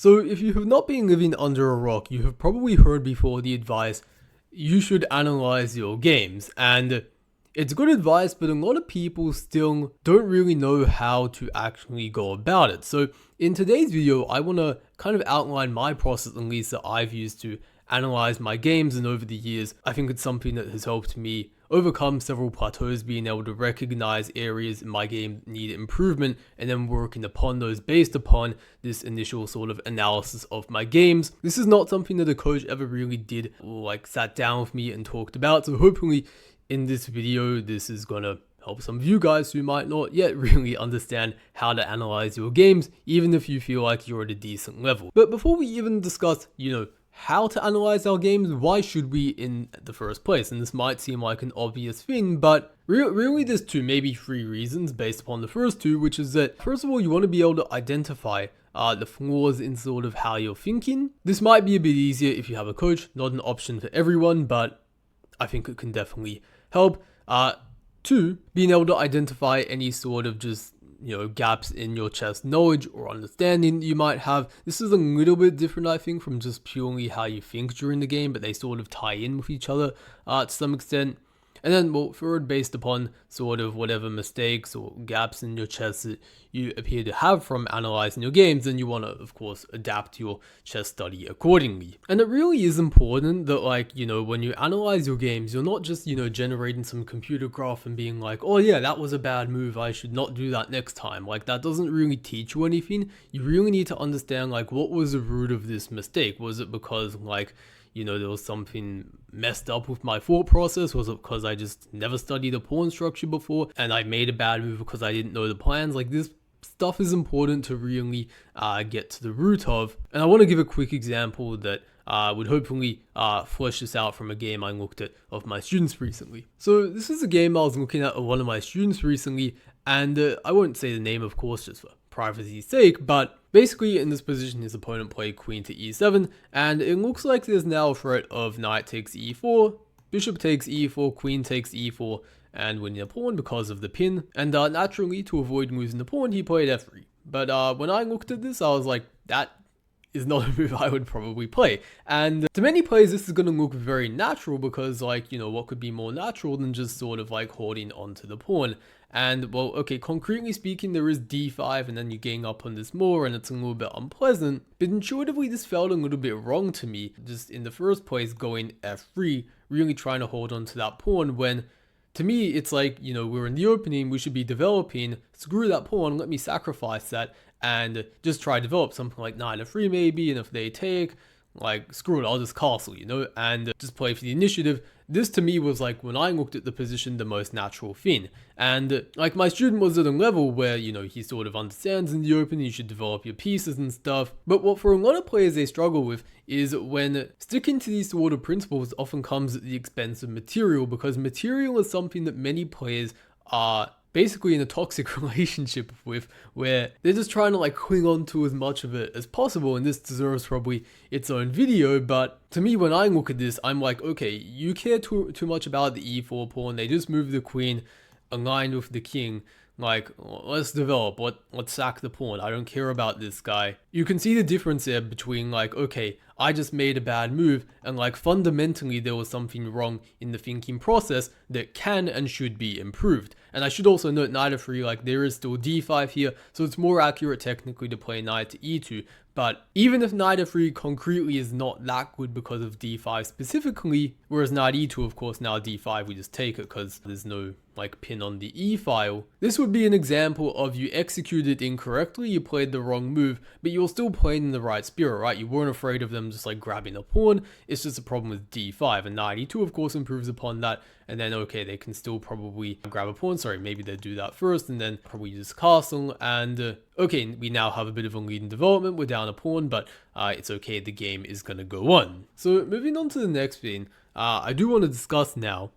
So if you have not been living under a rock, you have probably heard before the advice, you should analyze your games. And it's good advice, but a lot of people still don't really know how to actually go about it. So in today's video, I want to kind of outline my process, at least that I've used to analyze my games. And over the years, I think it's something that has helped me overcome several plateaus, being able to recognize areas in my game that need improvement and then working upon those based upon this initial sort of analysis of my games. This is not something that a coach ever really did, like sat down with me and talked about. So hopefully in this video, this is gonna help some of you guys who might not yet really understand how to analyze your games, even if you feel like you're at a decent level. But before we even discuss, how to analyze our games, why should we in the first place? And this might seem like an obvious thing, but really there's two, maybe three reasons based upon the first two, which is that first of all, you want to be able to identify the flaws in sort of how you're thinking. This might be a bit easier if you have a coach, not an option for everyone, but I think it can definitely help. Two, being able to identify any sort of just gaps in your chess knowledge or understanding you might have. This is a little bit different, I think, from just purely how you think during the game, but they sort of tie in with each other to some extent. And then, well, third, based upon sort of whatever mistakes or gaps in your chess that you appear to have from analyzing your games, then you want to, of course, adapt your chess study accordingly. And it really is important that, when you analyze your games, you're not just, generating some computer graph and being like, oh yeah, that was a bad move, I should not do that next time. Like, that doesn't really teach you anything. You really need to understand, what was the root of this mistake? Was it because, there was something messed up with my thought process? Was it because I just never studied a pawn structure before and I made a bad move because I didn't know the plans? This stuff is important to really get to the root of. And I want to give a quick example that would hopefully flesh this out from a game I looked at of my students recently. So this is a game I was looking at of one of my students recently, and I won't say the name, of course, just for privacy's sake, but basically in this position his opponent played queen to e7, and it looks like there's now a threat of knight takes e4, bishop takes e4, queen takes e4, and winning a pawn because of the pin. And naturally, to avoid losing the pawn, he played f3. But when I looked at this, I was like, that is not a move I would probably play. And to many players, this is going to look very natural because, what could be more natural than just sort of holding onto the pawn? And, well, okay, concretely speaking, there is d5 and then you're getting up on this more and it's a little bit unpleasant. But intuitively, this felt a little bit wrong to me. Just in the first place, going f3, really trying to hold onto that pawn when, to me, it's we're in the opening, we should be developing, screw that pawn, let me sacrifice that and just try to develop something like knight f3 maybe, and if they take, screw it, I'll just castle, and just play for the initiative. This to me was when I looked at the position, the most natural thing. And my student was at a level where, he sort of understands in the open, you should develop your pieces and stuff. But what for a lot of players they struggle with is when sticking to these sort of principles often comes at the expense of material, because material is something that many players are basically in a toxic relationship with, where they're just trying to cling on to as much of it as possible. And this deserves probably its own video, but to me, when I look at this, I'm like, okay, you care too much about the e4 pawn, they just moved the queen aligned with the king. Let's develop, let's sack the pawn, I don't care about this guy. You can see the difference there between okay, I just made a bad move, and fundamentally there was something wrong in the thinking process that can and should be improved. And I should also note knight f3, there is still d5 here, so it's more accurate technically to play knight to e2. But even if knight f3 concretely is not that good because of d5 specifically, whereas knight e2, of course, now d5, we just take it because there's no pin on the e file. This would be an example of you executed incorrectly, you played the wrong move, but you're still playing in the right spirit, right? You weren't afraid of them just grabbing a pawn. It's just a problem with d5, and knight e2 of course improves upon that. And then okay, they can still probably grab a pawn, sorry, maybe they do that first and then probably just castle, and okay, we now have a bit of a lead in development, we're down a pawn, but it's okay, the game is gonna go on. So moving on to the next thing, I do want to discuss now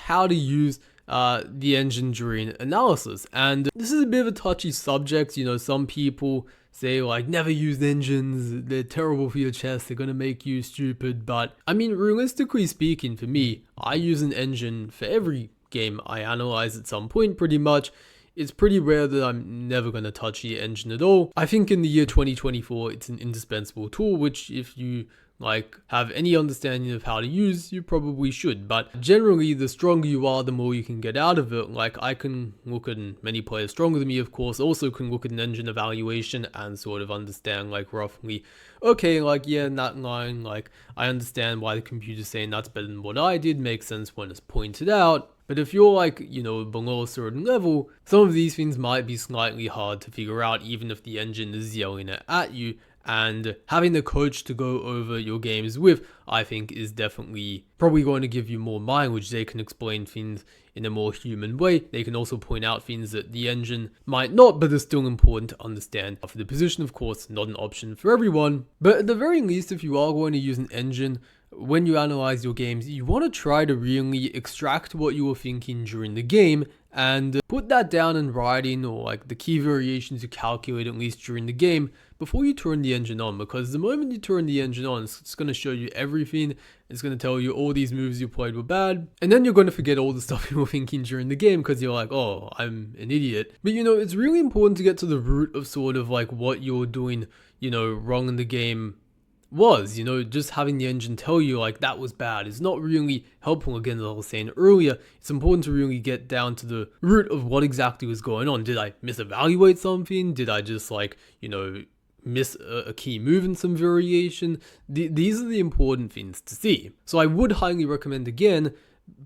how to use the engine during analysis. And this is a bit of a touchy subject. Some people say never use engines, they're terrible for your chess, they're gonna make you stupid. But I mean, realistically speaking, for me, I use an engine for every game I analyze at some point pretty much. it's pretty rare that I'm never going to touch the engine at all. I think in the year 2024, it's an indispensable tool, which if you like have any understanding of how to use, you probably should. But generally, the stronger you are, the more you can get out of it. Like I can look at many players stronger than me, of course, also can look at an engine evaluation and sort of understand like roughly, okay, like yeah, in that line, like I understand why the computer's saying that's better than what I did, makes sense when it's pointed out. But if you're like, below a certain level, some of these things might be slightly hard to figure out, even if the engine is yelling it at you. And having the coach to go over your games with, I think, is definitely probably going to give you more mileage. They can explain things in a more human way. They can also point out things that the engine might not, but are still important to understand. For the position, of course, not an option for everyone. But at the very least, if you are going to use an engine, when you analyze your games, you want to try to really extract what you were thinking during the game and put that down in writing, or like the key variations you calculate at least during the game before you turn the engine on. Because the moment you turn the engine on, it's going to show you everything. It's going to tell you all these moves you played were bad, and then you're going to forget all the stuff you were thinking during the game because you're like, oh, I'm an idiot. But it's really important to get to the root of sort of like what you're doing wrong in the game was. Just having the engine tell you like that was bad is not really helpful. Again, as I was saying earlier, it's important to really get down to the root of what exactly was going on. Did I misevaluate something? Did I just like miss a key move in some variation? These are the important things to see. So I would highly recommend, again,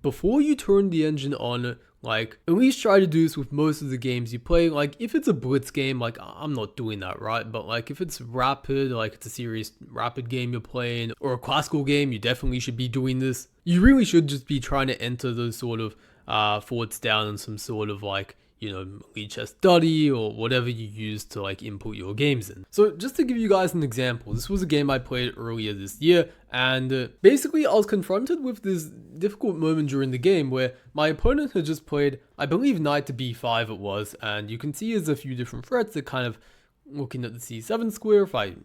before you turn the engine on, like at least try to do this with most of the games you play. Like if it's a blitz game, like I'm not doing that, right? But like if it's rapid, like it's a serious rapid game you're playing, or a classical game, you definitely should be doing this. You really should just be trying to enter those sort of forwards down in some sort of like lead chess study or whatever you use to like input your games in. So just to give you guys an example, this was a game I played earlier this year, and basically I was confronted with this difficult moment during the game where my opponent had just played, I believe, knight to b5 it was, and you can see there's a few different threats that kind of looking at the c7 square. If I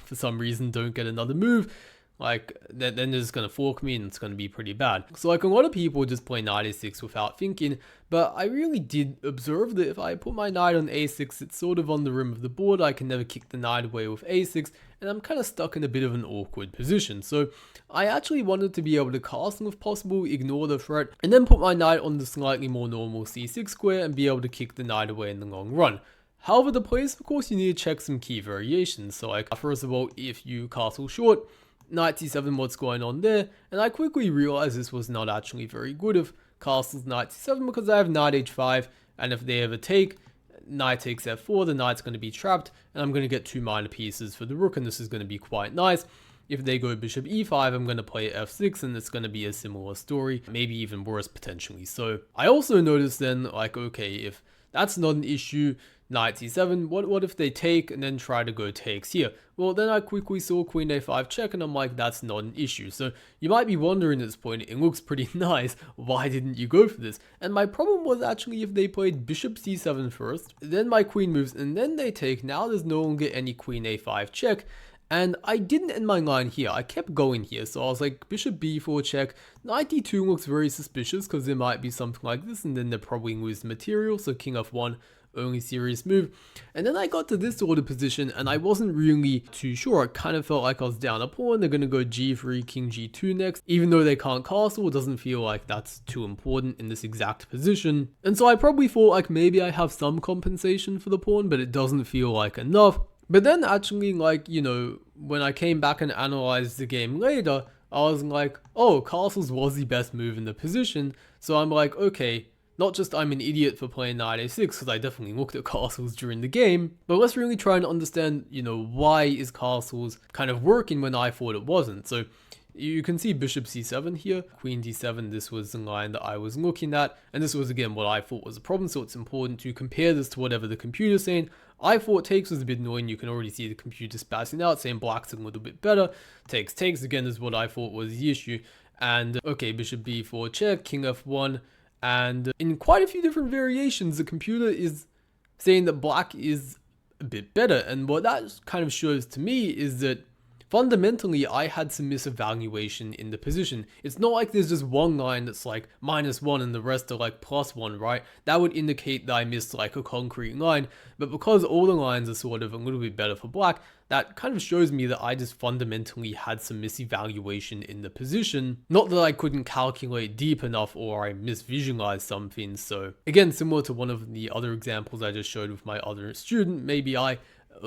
for some reason don't get another move, like then they're just going to fork me and it's going to be pretty bad. So like a lot of people just play knight a6 without thinking, but I really did observe that if I put my knight on a6, it's sort of on the rim of the board. I can never kick the knight away with a6, and I'm kind of stuck in a bit of an awkward position. So I actually wanted to be able to castle if possible, ignore the threat, and then put my knight on the slightly more normal c6 square and be able to kick the knight away in the long run. However, the place, of course, you need to check some key variations. So like first of all, if you castle short, knight c7, what's going on there? And I quickly realized this was not actually very good if castles knight c7, because I have knight h5, and if they ever take, knight takes f4, the knight's going to be trapped, and I'm going to get two minor pieces for the rook, and this is going to be quite nice. If they go bishop e5, I'm going to play f6, and it's going to be a similar story, maybe even worse potentially. So I also noticed then, like, okay, if that's not an issue, knight c7, what if they take and then try to go takes here? Well, then I quickly saw queen a5 check, and I'm like, that's not an issue. So you might be wondering at this point, it looks pretty nice, why didn't you go for this? And my problem was actually if they played bishop c7 first, then my queen moves, and then they take, now there's no longer any queen a5 check. And I didn't end my line here, I kept going here, so I was like, bishop b4 check, knight d2 looks very suspicious because there might be something like this, and then they're probably lose material, so king f1, only serious move. And then I got to this sort of position, and I wasn't really too sure. It kind of felt like I was down a pawn. They're going to go g3, king g2 next. Even though they can't castle, it doesn't feel like that's too important in this exact position. And so I probably thought like maybe I have some compensation for the pawn, but it doesn't feel like enough. But then actually, like, when I came back and analyzed the game later, I was like, oh, castles was the best move in the position. So I'm like, okay, not just I'm an idiot for playing knight a6, because I definitely looked at castles during the game, but let's really try and understand, why is castles kind of working when I thought it wasn't. So you can see bishop c7 here, queen d7, this was the line that I was looking at, and this was again what I thought was a problem, so it's important to compare this to whatever the computer's saying. I thought takes was a bit annoying. You can already see the computer spazzing out, saying black's a little bit better. Takes again is what I thought was the issue. And okay, bishop b4 check, king f1, and in quite a few different variations, the computer is saying that black is a bit better. And what that kind of shows to me is that fundamentally I had some misevaluation in the position. It's not like there's just one line that's like -1 and the rest are like +1, right? That would indicate that I missed like a concrete line, but because all the lines are sort of a little bit better for black, that kind of shows me that I just fundamentally had some misevaluation in the position. Not that I couldn't calculate deep enough or I misvisualized something. So again, similar to one of the other examples I just showed with my other student, maybe I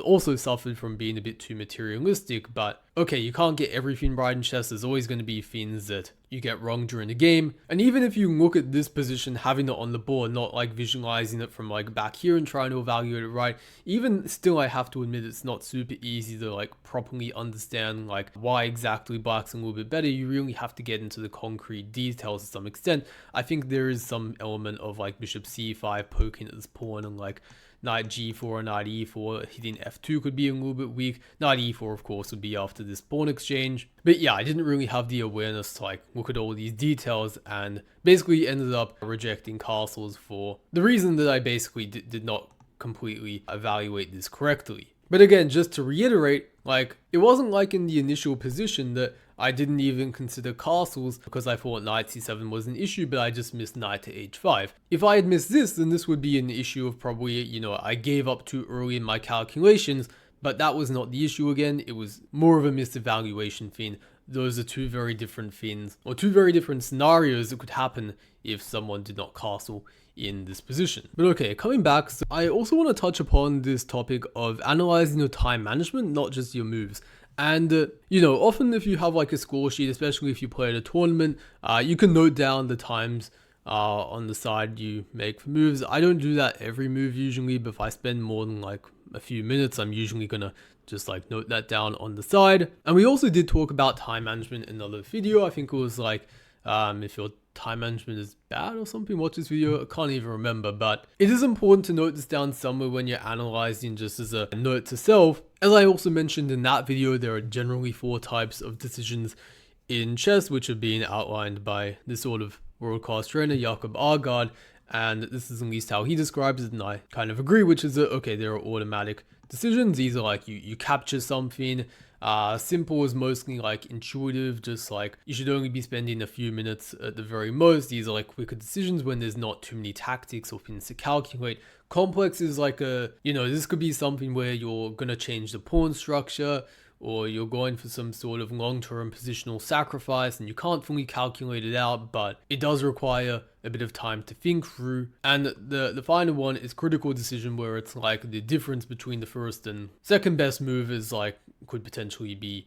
also suffered from being a bit too materialistic, but okay, you can't get everything right in chess. There's always going to be things that you get wrong during the game. And even if you look at this position, having it on the board, not like visualizing it from like back here and trying to evaluate it right, even still, I have to admit it's not super easy to like properly understand like why exactly black's a little bit better. You really have to get into the concrete details to some extent. I think there is some element of like bishop c5 poking at this pawn and like knight g4 and knight e4, hitting f2 could be a little bit weak. Knight e4, of course, would be after this pawn exchange. But yeah, I didn't really have the awareness to like look at all these details and basically ended up rejecting castles for the reason that I basically did not completely evaluate this correctly. But again, just to reiterate, like, it wasn't like in the initial position that I didn't even consider castles because I thought knight c7 was an issue, but I just missed knight to h5. If I had missed this, then this would be an issue of probably, you know, I gave up too early in my calculations, but that was not the issue again. It was more of a misevaluation thing. Those are two very different things, or two very different scenarios that could happen if someone did not castle in this position. But okay, coming back, so I also want to touch upon this topic of analyzing your time management, not just your moves. And, you know, often if you have like a score sheet, especially if you play at a tournament, you can note down the times on the side you make for moves. I don't do that every move usually, but if I spend more than like a few minutes, I'm usually gonna just like note that down on the side. And we also did talk about time management in another video. I think it was like, if your time management is bad or something, watch this video. I can't even remember, but it is important to note this down somewhere when you're analyzing, just as a note to self. As I also mentioned in that video, there are generally 4 types of decisions in chess, which are being outlined by this sort of world-class trainer, Jakob Aagaard, and this is at least how he describes it, and I kind of agree, which is that, okay, there are automatic decisions. These are like you capture something. Simple is mostly like intuitive, just like you should only be spending a few minutes at the very most. These are like quicker decisions when there's not too many tactics or things to calculate. Complex is like a, you know, this could be something where you're going to change the pawn structure, or you're going for some sort of long-term positional sacrifice and you can't fully calculate it out, but it does require a bit of time to think through. And the final one is critical decision, where it's like the difference between the first and second best move is like could potentially be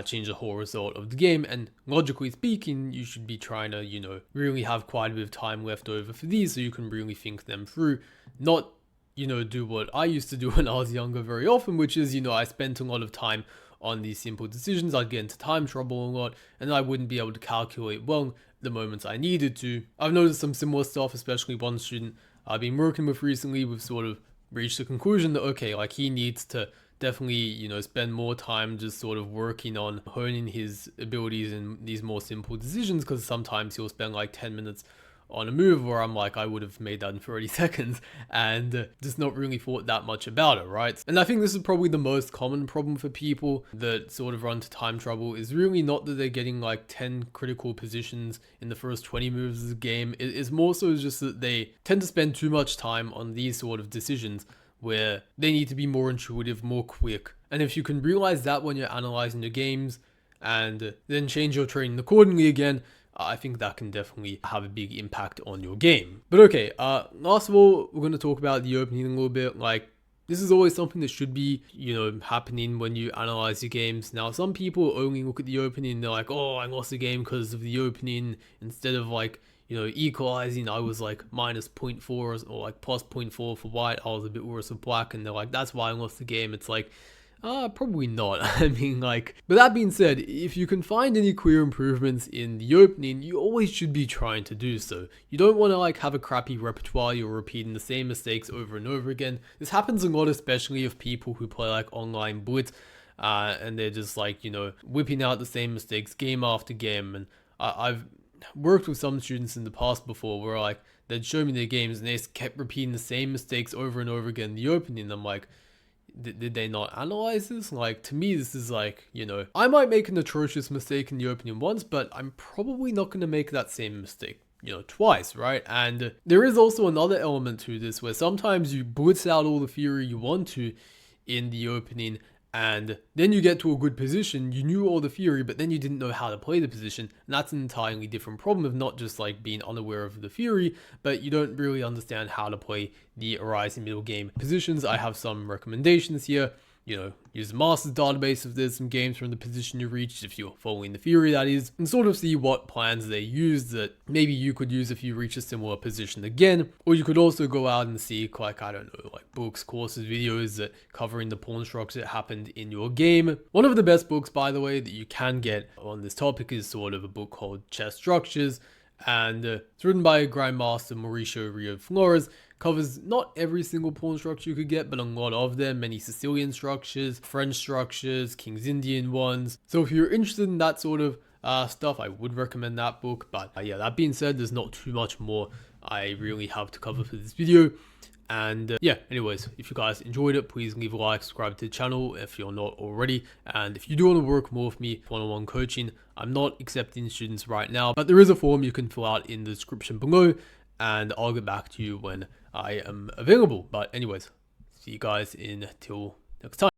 change the whole result of the game. And logically speaking, you should be trying to, you know, really have quite a bit of time left over for these so you can really think them through, not, you know, do what I used to do when I was younger very often, which is, you know, I spent a lot of time on these simple decisions. I'd get into time trouble a lot, and I wouldn't be able to calculate well the moments I needed to. I've noticed some similar stuff, especially one student I've been working with recently. We've sort of reached the conclusion that, okay, like he needs to definitely, you know, spend more time just sort of working on honing his abilities in these more simple decisions, because sometimes he'll spend like 10 minutes on a move where I'm like, I would have made that in 30 seconds and just not really thought that much about it, right? And I think this is probably the most common problem for people that sort of run to time trouble, is really not that they're getting like 10 critical positions in the first 20 moves of the game. It is more so just that they tend to spend too much time on these sort of decisions where they need to be more intuitive, more quick. And if you can realize that when you're analyzing the games and then change your training accordingly again, I think that can definitely have a big impact on your game. But okay, last of all, we're going to talk about the opening a little bit. Like, this is always something that should be, you know, happening when you analyze your games. Now, some people only look at the opening and they're like, oh, I lost the game because of the opening, instead of like, you know, equalizing. I was like minus 0.4 or like plus 0.4 for white. I was a bit worse for black, and they're like, that's why I lost the game. It's like, probably not. I mean, like, but that being said, if you can find any clear improvements in the opening, you always should be trying to do so. You don't want to like have a crappy repertoire, you're repeating the same mistakes over and over again. This happens a lot, especially of people who play like online blitz, and they're just like, you know, whipping out the same mistakes game after game. And I've worked with some students in the past before where like they'd show me their games and they just kept repeating the same mistakes over and over again in the opening. I'm like, did they not analyze this? Like, to me, this is like, you know, I might make an atrocious mistake in the opening once, but I'm probably not going to make that same mistake, you know, twice, right? And there is also another element to this where sometimes you blitz out all the theory you want to in the opening, and then you get to a good position. You knew all the theory, but then you didn't know how to play the position. And that's an entirely different problem of not just like being unaware of the theory, but you don't really understand how to play the rising middle game positions. I have some recommendations here. You know, use the master's database if there's some games from the position you reached, if you're following the theory that is, and sort of see what plans they use that maybe you could use if you reach a similar position again. Or you could also go out and seek, like, I don't know, like books, courses, videos that covering the pawn structure that happened in your game. One of the best books, by the way, that you can get on this topic is sort of a book called Chess Structures, and it's written by Grandmaster Mauricio Rio Flores. Covers not every single pawn structure you could get, but a lot of them, many Sicilian structures, French structures, King's Indian ones. So if you're interested in that sort of stuff, I would recommend that book. But yeah, that being said, there's not too much more I really have to cover for this video. And yeah, anyways, if you guys enjoyed it, please leave a like, subscribe to the channel if you're not already. And if you do want to work more with me, one-on-one coaching, I'm not accepting students right now, but there is a form you can fill out in the description below, and I'll get back to you when I am available. But anyways, see you guys until next time.